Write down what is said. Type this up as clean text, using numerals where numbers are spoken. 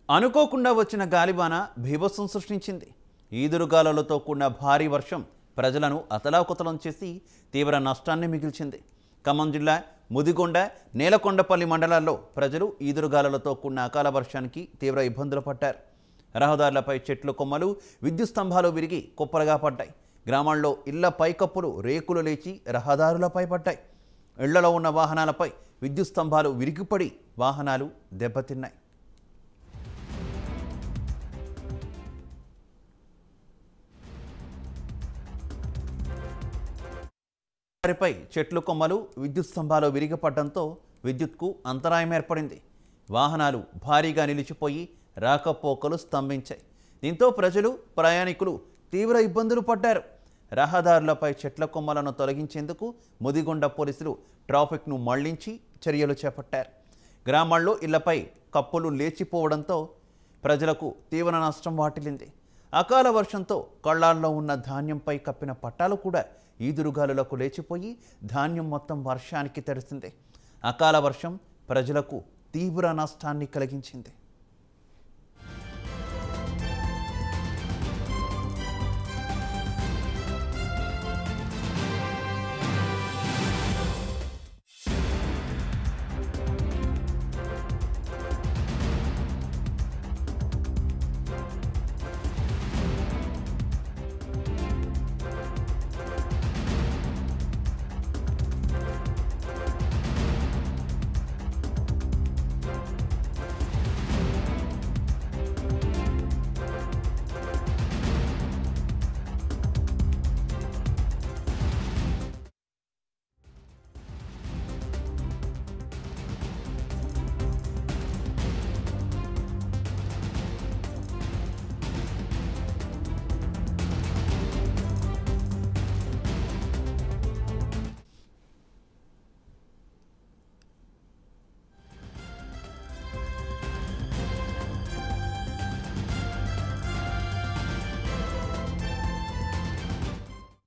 అనుకోకుండా వచ్చిన గాలివాన బీభత్సం సృష్టించింది. ఈదురుగాలులతో కూడిన భారీ వర్షం ప్రజలను అతలాకుతలం చేసి తీవ్ర నష్టాన్ని మిగిల్చింది. ఖమ్మం జిల్లా ముదిగొండ, నేలకొండపల్లి మండలాల్లో ప్రజలు ఈదురుగాలులతో కూడిన అకాల వర్షానికి తీవ్ర ఇబ్బందులు పడ్డారు. రహదారులపై చెట్లు కొమ్మలు, విద్యుత్ స్తంభాలు విరిగి కుప్పలుగా పడ్డాయి. గ్రామాల్లో ఇళ్ల పైకప్పులు రేకులు లేచి రహదారులపై పడ్డాయి. ఇళ్లలో ఉన్న వాహనాలపై విద్యుత్ స్తంభాలు విరిగిపడి వాహనాలు దెబ్బతిన్నాయి. పై చెట్లు కొమ్మలు, విద్యుత్ స్తంభాలు విరిగిపడడంతో విద్యుత్కు అంతరాయం ఏర్పడింది. వాహనాలు భారీగా నిలిచిపోయి రాకపోకలు స్తంభించాయి. దీంతో ప్రజలు, ప్రయాణికులు తీవ్ర ఇబ్బందులు పడ్డారు. రహదారులపై చెట్ల కొమ్మలను తొలగించేందుకు ముదిగొండ పోలీసులు ట్రాఫిక్ను మళ్లించి చర్యలు చేపట్టారు. గ్రామాల్లో ఇళ్లపై కప్పులు లేచిపోవడంతో ప్రజలకు తీవ్ర నష్టం వాటిల్లింది. అకాల వర్షంతో కళ్ళాల్లో ఉన్న ధాన్యంపై కప్పిన పట్టాలు కూడా ఈదురుగాలులకు లేచిపోయి ధాన్యం మొత్తం వర్షానికి తడిసింది. అకాల వర్షం ప్రజలకు తీవ్ర నష్టాన్ని కలిగించింది.